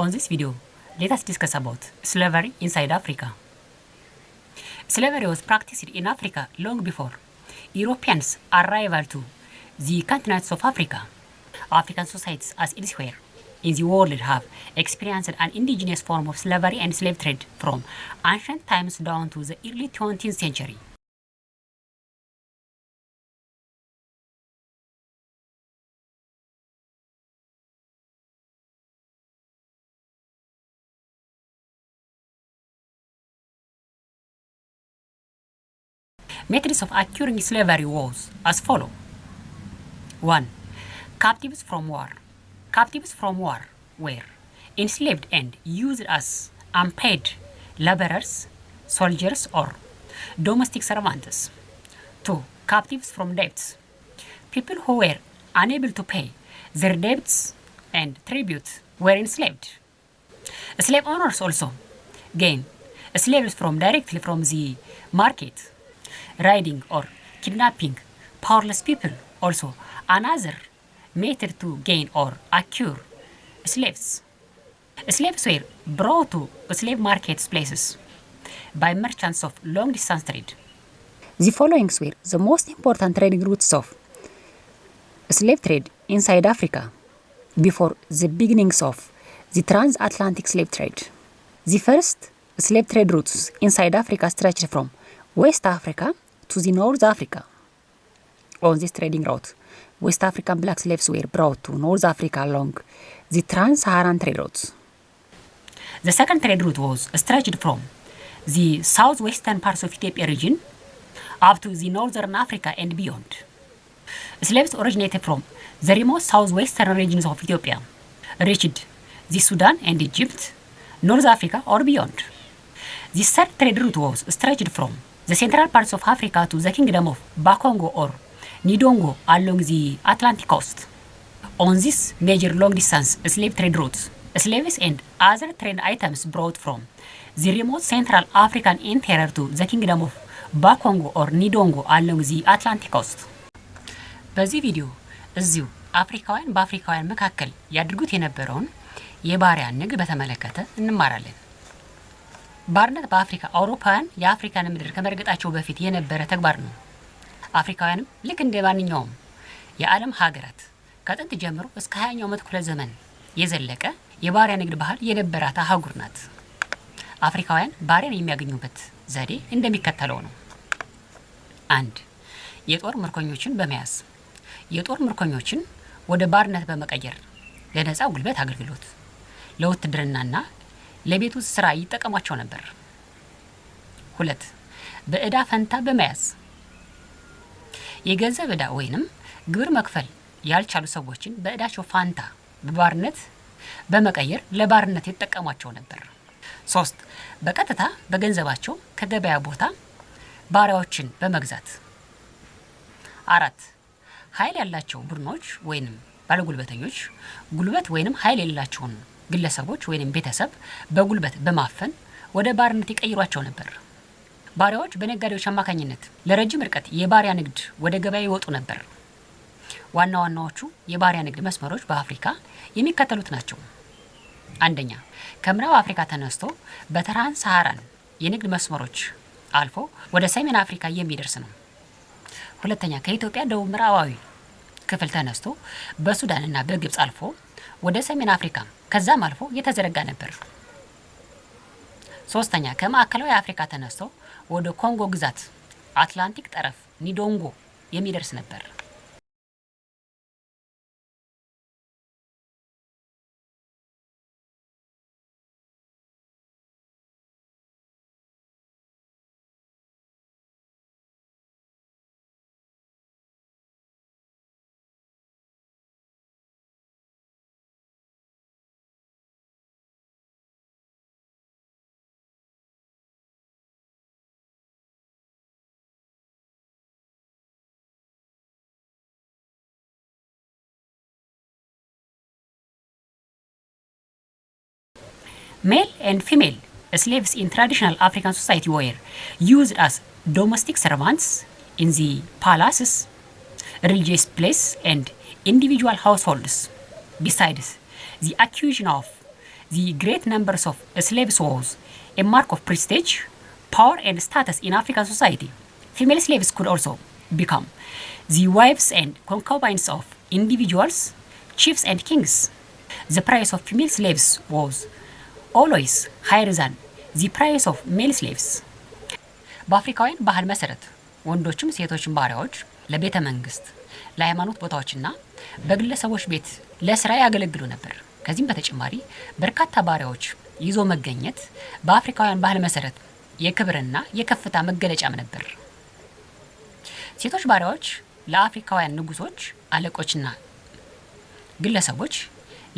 On this video, let us discuss about slavery inside Africa. Slavery was practiced in Africa long before Europeans' arrival to the continents of Africa. African societies as elsewhere in the world have experienced an indigenous form of slavery and slave trade from ancient times down to the early 20th century. Methods of acquiring slavery was as follows. 1. Captives from war. Captives from war were enslaved and used as unpaid laborers, soldiers, or domestic servants. 2. Captives from debts. People who were unable to pay their debts and tribute were enslaved. Slave owners also gained slaves directly from the market. Riding or kidnapping powerless people also another method to gain or acquire slaves. Slaves were brought to slave marketplaces by merchants of long distance trade. The following were the most important trading routes of slave trade inside Africa before the beginnings of the transatlantic slave trade. The first slave trade routes inside Africa stretched from West Africa to the North Africa. On this trading route, West African black slaves were brought to North Africa along the Trans-Saharan trade routes. The second trade route was stretched from the southwestern parts of Ethiopia region up to the northern Africa and beyond. Slaves originated from the remote southwestern regions of Ethiopia reached the Sudan and Egypt, North Africa or beyond. The third trade route was stretched from the central parts of Africa to the kingdom of Bakongo or Nidongo along the Atlantic coast. On this major long-distance slave trade routes, slaves and other trade items brought from the remote Central African interior to the kingdom of Bakongo or Nidongo along the Atlantic coast. በዚህ ቪዲዮ እዚሁ አፍሪካውያን በአፍሪካውያን መካከል ያድርጉት የነበረውን የባሪያ ንግድ በተመለከተ እንማራለን። ባርነት በአፍሪካ አውሮፓውያን የአፍሪካን ምድር ከመርገጣቸው በፊት የነበረ ተግባር ነው። አፍሪካውያንም ልክ እንደ ማንኛውም የዓለም ሀገራት ከጥንት ጀምሮ እስከ 20ኛው መቶ ክፍለ ዘመን የዘለቀ የባሪያ ንግድ ባህል የነበራት አህጉር ናት። አፍሪካውያን ባሪያን የሚያገኙበት ዘዴ እንደሚከተለው ነው። 1. የጦር ምርኮኞችን በመያዝ የጦር ምርኮኞችን ወደ ባርነት በመቀየር ለነፃ ጉልበት አገልግሎት ለውትድርናና ለቤቱ ስራ ይጠቀሟቸው ነበር። 2. በእዳ ፈንታ በመያዝ የገንዘብ ዕዳ ወይንም ግብር መክፈል ያልቻሉ ሰዎችን በእዳቸው ፋንታ በባርነት በመቀየር ለባርነት ይጠቀሟቸው ነበር። 3. በቀጥታ በገንዘባቸው ከገበያ ቦታ ባሪያዎችን በመግዛት 4. ኃይል ያላቸው ቡድኖች ወይንም ባለጉልበተኞች ጉልበት ወይንም ኃይል የሌላቸውን ግለሰቦች ወይንም ቤተሰብ በጉልበት በማፈን ወደ ባርነት ይቀይሯቸው ነበር። ባሪያዎች በነጋዴዎች አማካኝነት ለረጅም ርቀት የባሪያ ንግድ ወደ ገበያ ይወጡ ነበር። ዋና ዋናዎቹ የባሪያ ንግድ መስመሮች በአፍሪካ የሚከተሉት ናቸው። 1. ከምዕራብ አፍሪካ ተነስቶ በትራንስ ሳሃራን የንግድ መስመሮች አልፎ ወደ ሰሜን አፍሪካ የሚደርስ ነው። 2. ከኢትዮጵያ ደቡብ ምዕራባዊ ክፍል ተነስቶ በሱዳንና በግብጽ አልፎ ወደ ሰሜን አፍሪካ ከዛም አልፎ የተዘረጋ ነበር። 3. ከማዕከላዊ አፍሪካ ተነስቶ ወደ ኮንጎ ግዛት አትላንቲክ ጠረፍ ኒዶንጎ የሚደርስ ነበር። Male and female slaves in traditional African society were used as domestic servants in the palaces, religious places, and individual households. Besides the acquisition of the great numbers of slaves was a mark of prestige, power, and status in African society. Female slaves could also become the wives and concubines of individuals, chiefs, and kings. The price of female slaves was always higher than the price of male slaves. በአፍሪካውያን ባህል መሰረት ወንዶችም ሴቶችም ባሪያዎች ለቤተ መንግስት፣ ለሃይማኖት ቦታዎችና በግለሰቦች ቤት ለስራ ያገለግሉ ነበር። ከዚህም በተጨማሪ በርካታ ባሪያዎች ይዞ መገኘት በአፍሪካውያን ባህል መሰረት የክብርና የከፍታ መገለጫም ነበር። ሴቶች ባሪያዎች ለአፍሪካውያን ንጉሶች፣ አለቆችና ግለሰቦች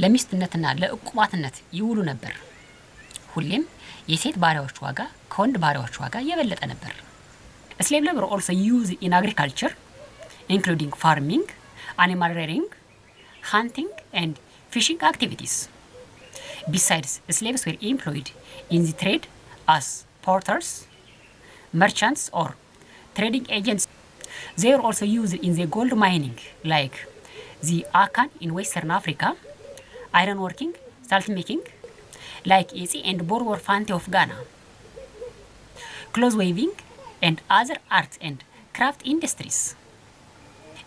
ለሚስትነትና ለዕቁባትነት ይውሉ ነበር። ሁሌም የሴት ባሪያዎች ዋጋ ከወንድ ባሪያዎች ዋጋ የበለጠ ነበር። Slave labor also used in agriculture, including farming, animal rearing, hunting, and fishing activities. Besides, slaves were employed in the trade as porters, merchants, or trading agents. They were also used in the gold mining, like the Akan in Western Africa, iron working, salt making, like Ezi and Borbor Fante of Ghana, clothes weaving, and other arts and craft industries.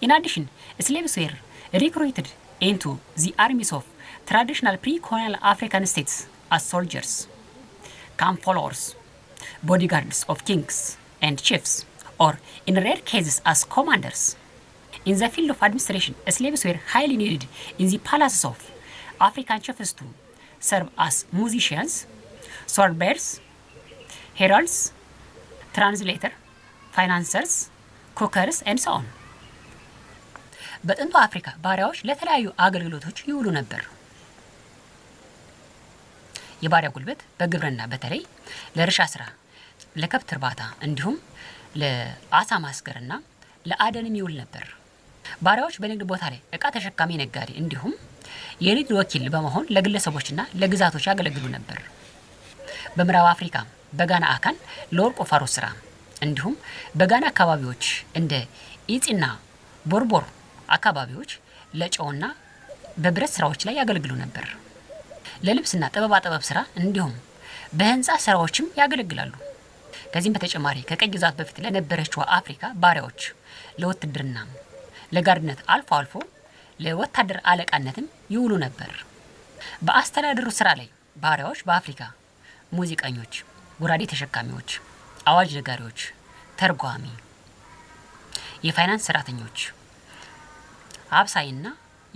In addition, slaves were recruited into the armies of traditional pre-colonial African states as soldiers, camp followers, bodyguards of kings and chiefs, or in rare cases as commanders. In the field of administration, slaves were highly needed in the palaces of African chiefs to serve as musicians, swordbearers, heralds, translator, financiers, cookers, and so on. በጥንቱ አፍሪካ ባሪያዎች ለተለያዩ አገልግሎቶች ይውሉ ነበር። የባሪያ ጉልበት በግብርና በተለይ ለእርሻ ስራ፣ ለከብት እርባታ እንዲሁም ለአሳ ማስገርና ለአደንም ይውል ነበር። ባሪያዎች በንግድ ቦታ ላይ ዕቃ ተሸካሚ ነጋዴ እንዲሁም የንግድ ወኪል በመሆን ለግለሰቦችና ለግዛቶች ያገለግሉ ነበር። በምዕራብ አፍሪካ በጋና አካን ለወርቅ ቁፋሮ ስራ እንዲሁም በጋና አካባቢዎች እንደ ኢጺና ቦርቦር አካባቢዎች ለጨውና በብረት ስራዎች ላይ ያገለግሉ ነበር። ለልብስና ጥበብ ስራ እንዲሁም በህንጻ ስራዎችም ያገለግላሉ። ከዚህም በተጨማሪ ከቀይ ግዛት በፊት ለነበረችው አፍሪካ ባሪያዎች ለውትድርና፣ ለጋርድነት አልፎ አልፎ ለወታደር አለቃነትም ይውሉ ነበር። በአስተዳደሩ ስራ ላይ ባሪያዎች በአፍሪካ ሙዚቀኞች፣ ጉራዴ ተሸካሚዎች፣ አዋጅ ነጋሪዎች፣ ተርጓሚ፣ የፋይናንስ ሰራተኞች፣ አብሳይና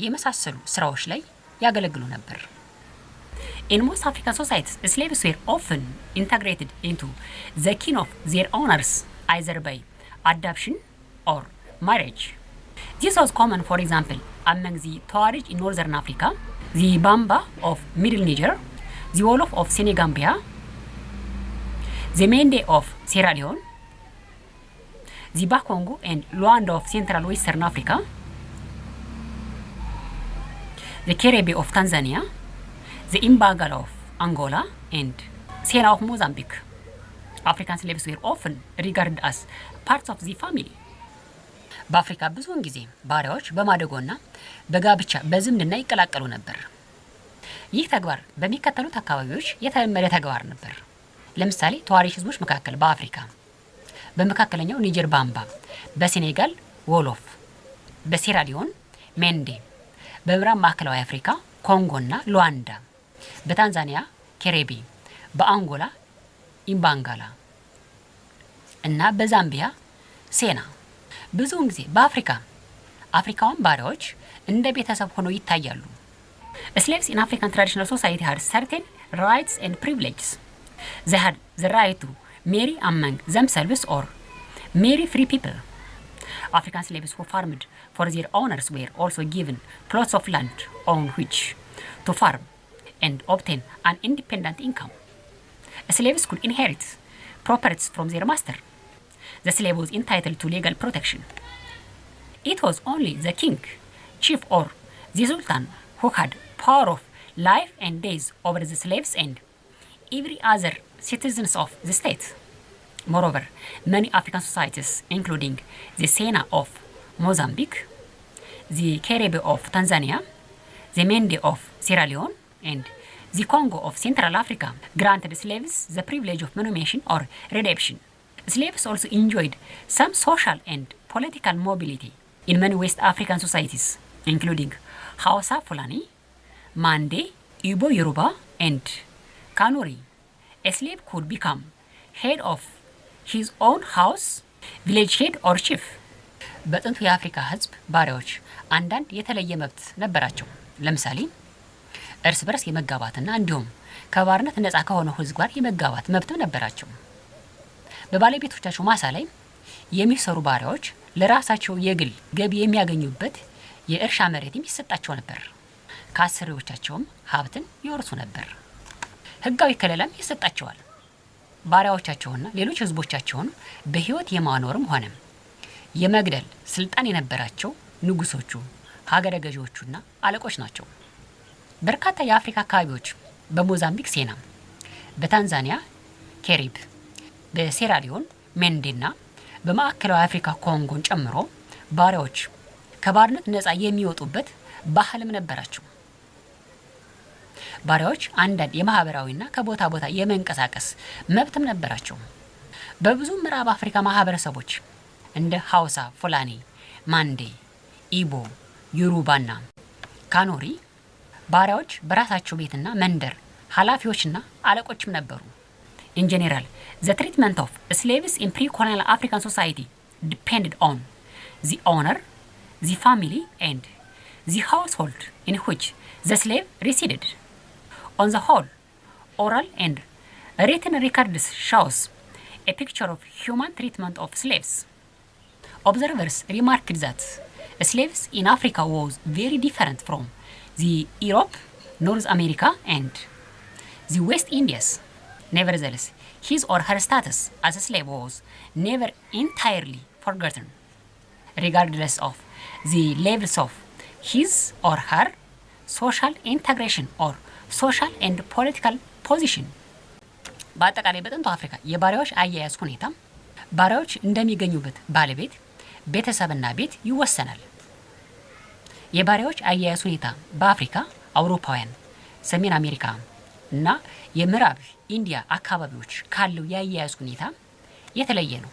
የመሳሰሉ ስራዎች ላይ ያገለግሉ ነበር። In most African societies, slaves were often integrated into the kin of their owners either by adoption or marriage. This was common, for example, among the Tuareg in northern Africa, the Bamba of Middle Niger, the Wolof of Senegambia, the Mende of Sierra Leone, the Bakongo and Luanda of Central Western Africa, the Kerebe of Tanzania, the Imbagala of Angola, and Sena of Mozambique. African slaves were often regarded as parts of the family. በአፍሪካ ብዙውን ጊዜ ባሪያዎች በማደጎና በጋብቻ በዝምድና ይቀላቀሉ ነበር። ይህ ተግባር በሚከተሉት አካባቢዎች የተለመደ ተግባር ነበር። ለምሳሌ ተዋሪሽ ህዝቦች መካከል በአፍሪካ በመካከለኛው ኒጀር ባምባ፣ በሴኔጋል ወሎፍ፣ በሴራሊዮን ሜንዴ፣ በምዕራብ ማዕከላዊ አፍሪካ ኮንጎና ሉዋንዳ፣ በታንዛኒያ ኬሬቢ፣ በአንጎላ ኢምባንጋላ እና በዛምቢያ ሴና። ብዙውን ጊዜ በአፍሪካ አፍሪካውያን ባሪያዎች እንደ ቤተሰብ ሆነው ይታያሉ። Slaves in African traditional society had certain rights and privileges. They had the right to marry among themselves or marry free people. African slaves who farmed for their owners were also given plots of land on which to farm and obtain an independent income. Slaves could inherit properties from their master. The slave was entitled to legal protection. It was only the king, chief, or the sultan who had power of life and death over the slaves and every other citizens of the state. Moreover, many African societies, including the Sena of Mozambique, the Kerebe of Tanzania, the Mende of Sierra Leone, and The Congo of Central Africa granted slaves the privilege of manumission or redemption. Slaves also enjoyed some social and political mobility in many West African societies, including Hausa Fulani, Mande, Igbo Yoruba, and Kanuri. A slave could become head of his own house, village head or chief. በጥንቱ የአፍሪካ ህዝብ ባሪያዎች አንዳንድ የተለየ መብት ነበራቸው። ለምሳሌ እርስ በርስ የመጋባትና እንዲሁም ከባርነት ነፃ ከሆነው ህዝብ ጋር የመጋባት መብትም ነበራቸው። በባለቤቶቻቸው ማሳ ላይ የሚሰሩ ባሪያዎች ለራሳቸው የግል ገቢ የሚያገኙበት የእርሻ መሬትም ይሰጣቸው ነበር። ከአሰሪዎቻቸውም ሀብትን ይወርሱ ነበር። ህጋዊ ከለላም ይሰጣቸዋል። ባሪያዎቻቸውና ሌሎች ህዝቦቻቸውን በህይወት የማኖርም ሆነ የመግደል ስልጣን የነበራቸው ንጉሶቹ፣ ሀገረ ገዢዎቹና አለቆች ናቸው። በርካታ የአፍሪካ አካባቢዎች በሞዛምቢክ ሴና፣ በታንዛኒያ ኬሪብ፣ በሴራሊዮን ሜንዴና በማዕከላዊ አፍሪካ ኮንጎን ጨምሮ ባሪያዎች ከባርነት ነፃ የሚወጡበት ባህልም ነበራቸው። ባሪያዎች አንዳንድ የማህበራዊና ከቦታ ቦታ የመንቀሳቀስ መብትም ነበራቸው። በብዙ ምዕራብ አፍሪካ ማህበረሰቦች እንደ ሀውሳ ፉላኒ፣ ማንዴ፣ ኢቦ፣ ዮሩባና ካኖሪ ባሪያዎች በራሳቸው ቤትና መንደር ኃላፊዎችና አለቆችም ነበሩ። In general, the treatment of slaves in pre-colonial African society depended on the owner, the family, and the household in which the slave resided. On the whole, oral and written records shows a picture of human treatment of slaves. Observers remarked that slaves in Africa was very different from the Europe, North America, and the West Indies. Nevertheless, his or her status as a slave was never entirely forgotten, regardless of the levels of his or her social integration or social and political position. በአጠቃላይ በጥንቱ አፍሪካ የባሪያዎች አያያዝ ሁኔታ ባሪያዎች እንደሚገኙበት ባለቤት፣ ቤተሰብና ቤት ይወሰናል። የባሪያዎች አያያዝ ሁኔታ በአፍሪካ፣ አውሮፓውያን፣ ሰሜን አሜሪካ እና የምዕራብ ኢንዲያ አካባቢዎች ካለው የአያያዝ ሁኔታ የተለየ ነው።